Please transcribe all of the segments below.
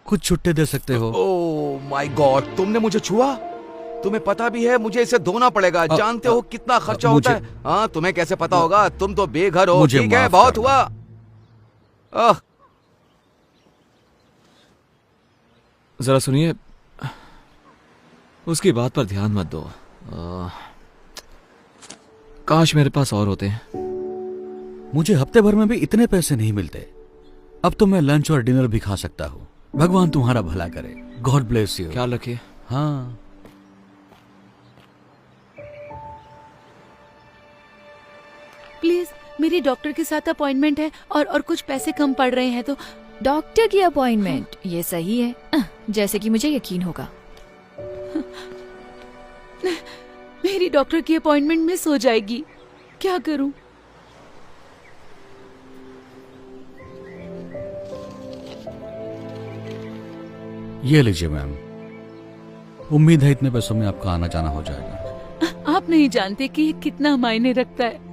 कुछ छुट्टे दे सकते हो? ओह माय गॉड, तुमने मुझे छुआ? तुम्हें पता भी है मुझे इसे धोना पड़ेगा। जानते हो कितना खर्चा होता है? हाँ, तुम्हें कैसे पता होगा? तुम तो बेघर हो। ठीक है, बहुत हुआ। जरा सुनिए, उसकी बात पर ध्यान मत दो। काश मेरे पास और होते हैं। मुझे हफ्ते भर में भी इतने पैसे नहीं मिलते। अब तो मैं लंच और डिनर भी खा सकता हूँ। भगवान तुम्हारा भला करे। God bless you. ख्याल रखिए। हाँ, प्लीज, मेरी डॉक्टर के साथ अपॉइंटमेंट है और कुछ पैसे कम पड़ रहे हैं तो। डॉक्टर की अपॉइंटमेंट? ये सही है, जैसे कि मुझे यकीन होगा। मेरी डॉक्टर की अपॉइंटमेंट मिस हो जाएगी, क्या करूं? ये लीजिए मैम। उम्मीद है इतने पैसों में आपका आना जाना हो जाएगा। आप नहीं जानते कि ये कितना मायने रखता है।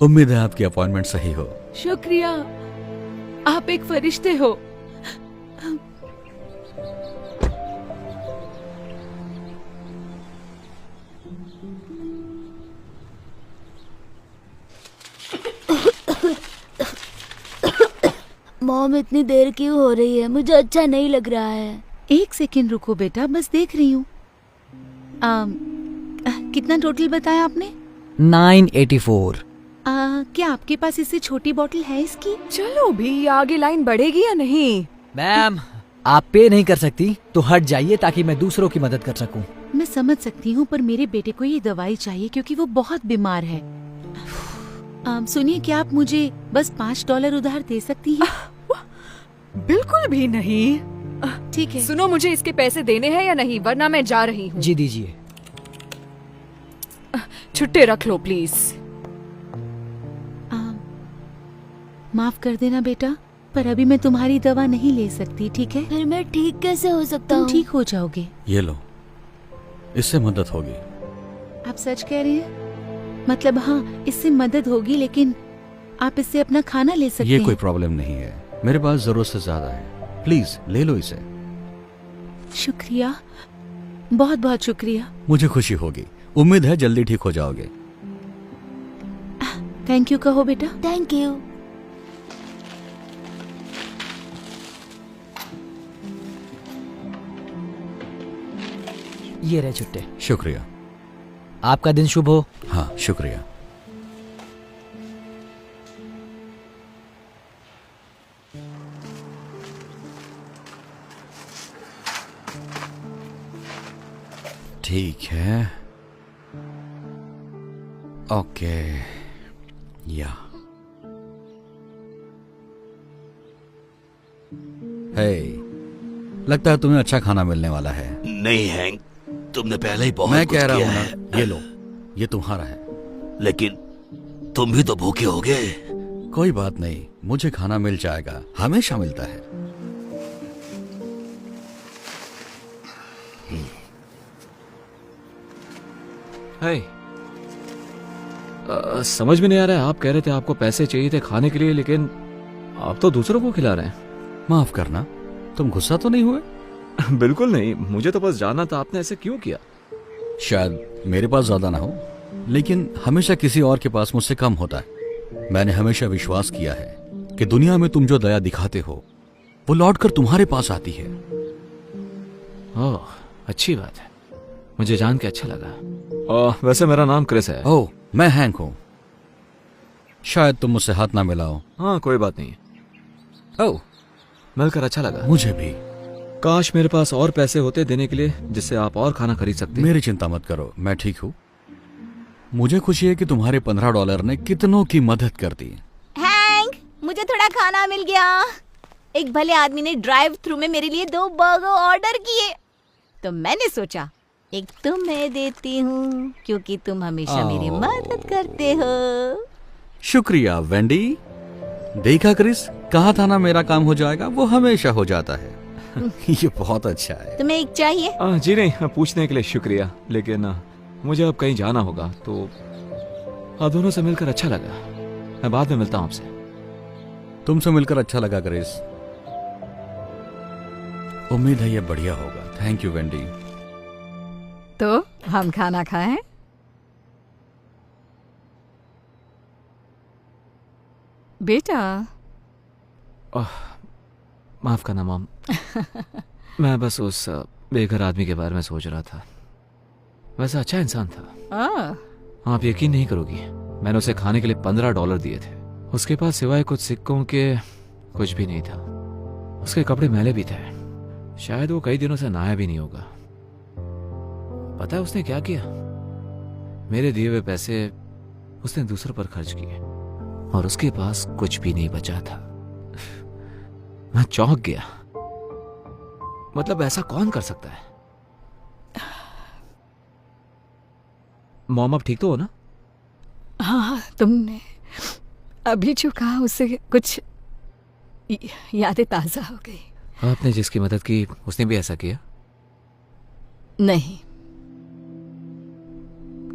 उम्मीद है आपकी अपॉइंटमेंट सही हो। शुक्रिया, आप एक फरिश्ते हो। मॉम, इतनी देर क्यों हो रही है? मुझे अच्छा नहीं लग रहा है। एक सेकंड रुको बेटा, बस देख रही हूँ। कितना टोटल बताया आपने? 984। क्या आपके पास इससे छोटी बोतल है इसकी? चलो भी, आगे लाइन बढ़ेगी या नहीं? मैम, आप पे नहीं कर सकती तो हट जाइए ताकि मैं दूसरों की मदद कर सकूं। मैं समझ सकती हूँ, पर मेरे बेटे को ये दवाई चाहिए क्योंकि वो बहुत बीमार है। सुनिए, क्या आप मुझे बस $5 उधार दे सकती हैं? बिल्कुल भी नहीं। ठीक है। सुनो, मुझे इसके पैसे देने हैं या नहीं, वरना मैं जा रही हूँ। जी दीजिए। छुट्टे रख लो प्लीज। माफ कर देना बेटा, पर अभी मैं तुम्हारी दवा नहीं ले सकती, ठीक है? फिर मैं ठीक कैसे हो सकता तुम हूँ? ठीक हो जाओगे। ये लो, इससे मदद होगी। आप सच कह रहे हैं? मतलब हाँ, इससे मदद होगी, लेकिन आप इससे अपना खाना ले सकते ये हैं। कोई प्रॉब्लम नहीं है, मेरे पास जरूरत से ज्यादा है। प्लीज ले लो इसे। शुक्रिया, बहुत बहुत शुक्रिया। मुझे खुशी होगी। उम्मीद है जल्दी ठीक हो जाओगे। थैंक यू कहो बेटा। Thank you. ये रहे छुट्टे। शुक्रिया। आपका दिन शुभ हो। हाँ, शुक्रिया। ठीक है, ओके। या हे, लगता है तुम्हें अच्छा खाना मिलने वाला है। नहीं हैंक, तुमने पहले ही बहुत मैं कुछ कह रहा किया हूं है। ना, ये लो, ये तुम्हारा है। लेकिन तुम भी तो भूखे होगे। कोई बात नहीं, मुझे खाना मिल जाएगा, हमेशा मिलता है। हाय, समझ में नहीं आ रहा है, आप कह रहे थे आपको पैसे चाहिए थे खाने के लिए, लेकिन आप तो दूसरों को खिला रहे हैं। माफ करना, तुम गुस्सा तो नहीं हुए? बिल्कुल नहीं, मुझे तो बस जानना था आपने ऐसे क्यों किया। शायद मेरे पास ज्यादा ना हो, लेकिन हमेशा किसी और के पास मुझसे कम होता है। मैंने हमेशा विश्वास किया है कि दुनिया में तुम जो दया दिखाते हो वो लौटकर तुम्हारे पास आती है। ओह, अच्छी बात है, मुझे जान के अच्छा लगा। वैसे मेरा नाम क्रिस है। ओह, मैं हैंक हूं। शायद तुम मुझसे हाथ ना मिलाओ। हाँ, कोई बात नहीं। ओह, मिलकर अच्छा लगा। मुझे भी। काश मेरे पास और पैसे होते देने के लिए, जिससे आप और खाना खरीद सकते। मेरी चिंता मत करो, मैं ठीक हूँ। मुझे खुशी है कि तुम्हारे $15 ने कितनों की मदद कर दी। हैंक, मुझे थोड़ा खाना मिल गया। एक भले आदमी ने ड्राइव थ्रू में मेरे लिए 2 बर्गर ऑर्डर किए, तो मैंने सोचा एक तुम्हें देती हूँ, क्योंकि तुम हमेशा मेरी मदद करते हो। शुक्रिया वेंडी। देखा क्रिस, कहा था ना मेरा काम हो जाएगा, वो हमेशा हो जाता है। ये बहुत अच्छा है। तुम्हें एक चाहिए? जी नहीं, पूछने के लिए शुक्रिया, लेकिन मुझे अब कहीं जाना होगा, तो आप दोनों से मिलकर अच्छा लगा। मैं बाद में मिलता हूँ आपसे। तुमसे मिलकर अच्छा लगा क्रिस। उम्मीद है ये बढ़िया होगा। Thank you Wendy. तो हम खाना खाएं? बेटा माफ करना मॉम। मैं बस उस बेघर आदमी के बारे में सोच रहा था। वैसे अच्छा इंसान था। आप यकीन नहीं करोगी, मैंने उसे खाने के लिए $15 दिए थे। उसके पास सिवाय कुछ सिक्कों के कुछ भी नहीं था। उसके कपड़े मैले भी थे। शायद वो कई दिनों से नहाया भी नहीं होगा। पता है उसने क्या किया? मेरे दिए हुए पैसे उसने दूसरों पर खर्च किए और उसके पास कुछ भी नहीं बचा था। मैं चौंक गया। मतलब ऐसा कौन कर सकता है? मॉम आप ठीक तो हो ना? हाँ, तुमने अभी जो कहा उससे कुछ यादें ताजा हो गई। आपने जिसकी मदद की उसने भी ऐसा किया? नहीं,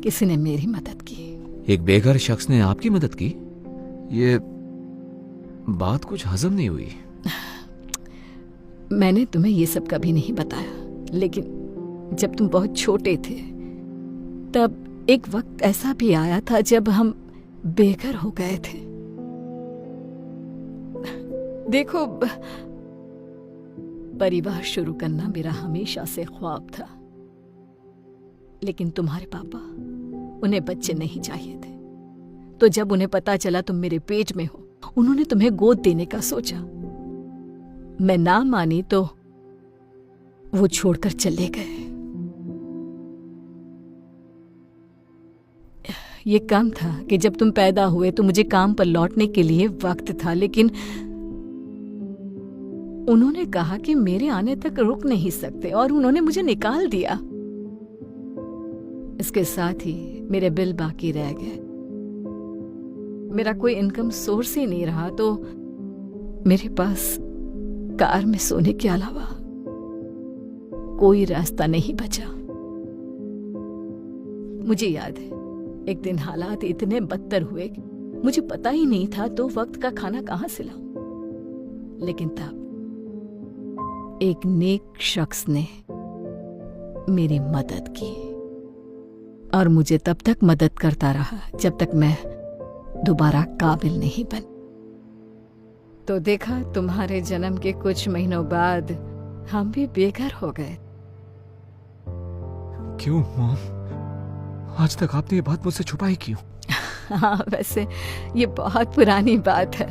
किसी ने मेरी मदद की। एक बेघर शख्स ने आपकी मदद की? ये बात कुछ हजम नहीं हुई। मैंने तुम्हें ये सब कभी नहीं बताया, लेकिन जब तुम बहुत छोटे थे तब एक वक्त ऐसा भी आया था जब हम बेघर हो गए थे। देखो, परिवार शुरू करना मेरा हमेशा से ख्वाब था, लेकिन तुम्हारे पापा, उन्हें बच्चे नहीं चाहिए थे। तो जब उन्हें पता चला तुम मेरे पेट में हो, उन्होंने तुम्हें गोद देने का सोचा। मैं ना मानी तो वो छोड़कर चले गए। ये कम था कि जब तुम पैदा हुए तो मुझे काम पर लौटने के लिए वक्त था, लेकिन उन्होंने कहा कि मेरे आने तक रुक नहीं सकते और उन्होंने मुझे निकाल दिया। इसके साथ ही मेरे बिल बाकी रह गए। मेरा कोई इनकम सोर्स ही नहीं रहा, तो मेरे पास कार में सोने के अलावा कोई रास्ता नहीं बचा। मुझे याद है, एक दिन हालात इतने बदतर हुए कि मुझे पता ही नहीं था तो वक्त का खाना कहां से लाऊं। लेकिन तब एक नेक शख्स ने मेरी मदद की और मुझे तब तक मदद करता रहा जब तक मैं दोबारा काबिल नहीं बन। तो देखा, तुम्हारे जन्म के कुछ महीनों बाद हम भी बेघर हो गए। क्यों मॉम? आज तक आपने ये बात मुझसे छुपाई क्यों? हाँ, वैसे ये बहुत पुरानी बात है।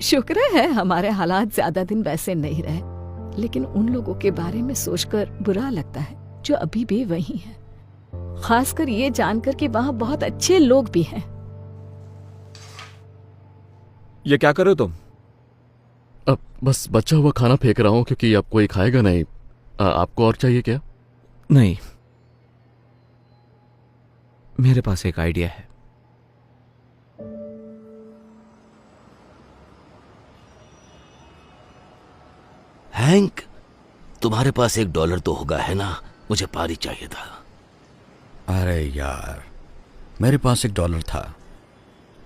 शुक्र है हमारे हालात ज्यादा दिन वैसे नहीं रहे, लेकिन उन लोगों के बारे में सोचकर बुरा लगता है जो अभी भी वही हैं। खासकर ये जानकर कि वहाँ बहुत अच्छे लोग भी हैं। ये क्या कर रहे हो तुम? अब बस बचा हुआ खाना फेंक रहा हूँ क्योंकि अब कोई खाएगा नहीं। आपको और चाहिए क्या? नहीं, मेरे पास एक आइडिया है। हैंक, तुम्हारे पास $1 तो होगा, है ना? मुझे पारी चाहिए था। अरे यार, मेरे पास $1 था,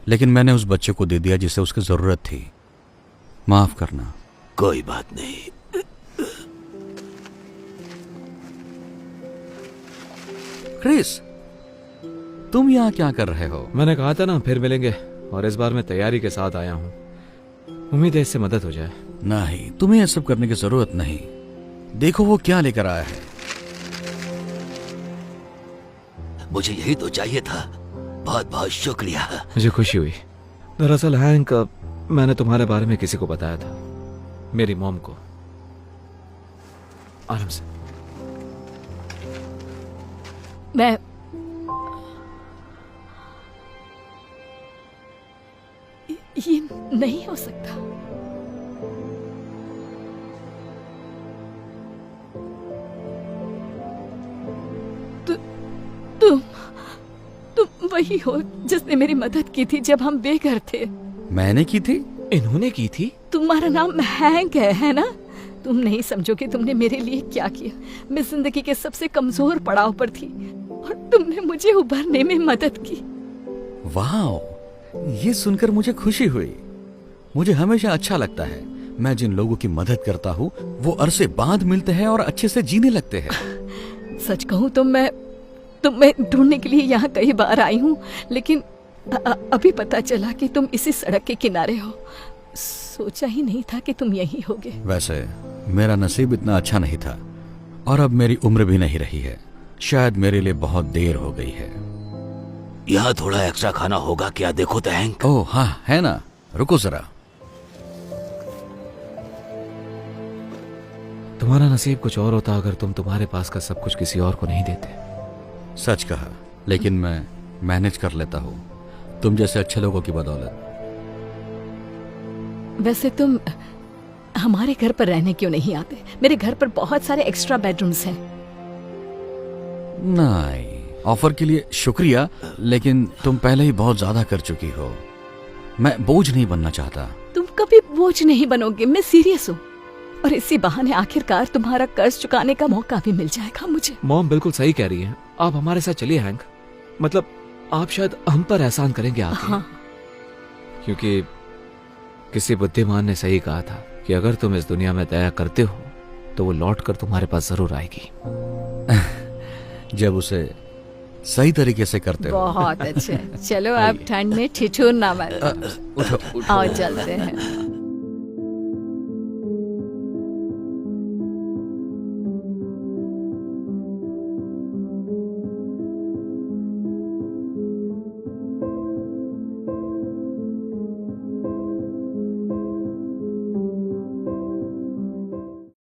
लेकिन मैंने उस बच्चे को दे दिया जिसे उसकी जरूरत थी। माफ करना। कोई बात नहीं। क्रिस, तुम यहाँ क्या कर रहे हो? मैंने कहा था ना फिर मिलेंगे, और इस बार मैं तैयारी के साथ आया हूँ। उम्मीद है इससे मदद हो जाए। नहीं, तुम्हें यह सब करने की जरूरत नहीं। देखो वो क्या लेकर आया है। मुझे यही तो चाहिए था। बहुत बहुत शुक्रिया। मुझे खुशी हुई। दरअसल हैंक, मैंने तुम्हारे बारे में किसी को बताया था, मेरी मॉम को। आराम से। मैं ये नहीं हो सकता। तुम वही हो जिसने मेरी मदद की थी जब हम बेघर थे। मैंने की थी? इन्होंने की थी? तुम्हारा नाम हैंक है ना? तुम नहीं समझोगे तुमने मेरे लिए क्या किया। मैं जिंदगी के सबसे कमजोर पड़ाव पर थी और तुमने मुझे उभरने में मदद की। वाह, ये सुनकर मुझे खुशी हुई। मुझे हमेशा अच्छा लगता है मैं जिन लोगों की मदद करता हूँ वो अरसे बाद मिलते हैं और अच्छे से जीने लगते हैं। सच कहूँ तो मैं ढूंढने के लिए यहाँ कई बार आई हूँ, लेकिन अभी पता चला कि तुम इसी सड़क के किनारे हो। सोचा ही नहीं था कि तुम यहीं होगे। वैसे मेरा नसीब इतना अच्छा नहीं था और अब मेरी उम्र भी नहीं रही है। शायद मेरे लिए बहुत देर हो गई है। यहाँ थोड़ा एक्स्ट्रा खाना होगा क्या? देखो तो हैंक। ओह हाँ, है ना, रुको जरा। तुम्हारा नसीब कुछ और होता अगर तुम तुम्हारे पास का सब कुछ किसी और को नहीं देते। सच कहा, लेकिन मैं मैनेज कर लेता हूँ तुम जैसे अच्छे लोगों की बदौलत। वैसे तुम हमारे घर पर रहने क्यों नहीं आते? मेरे घर पर बहुत सारे एक्स्ट्रा बेडरूम्स हैं। नहीं, ऑफर के लिए शुक्रिया, लेकिन तुम पहले ही बहुत ज्यादा कर चुकी हो। मैं बोझ नहीं बनना चाहता। तुम कभी बोझ नहीं बनोगे, मैं सीरियस हूँ। और इसी बहाने आखिरकार तुम्हारा कर्ज चुकाने का मौका भी मिल जाएगा मुझे। मॉम बिल्कुल सही कह रही है, आप हमारे साथ चलिए हैंक। मतलब आप शायद हम पर एहसान करेंगे आके। हाँ। क्योंकि किसी बुद्धिमान ने सही कहा था कि अगर तुम इस दुनिया में दया करते हो तो वो लौट कर तुम्हारे पास जरूर आएगी। जब उसे सही तरीके से करते हो। बहुत अच्छे। चलो अब ठंड में ठिठुरना मत। आओ चलते हैं।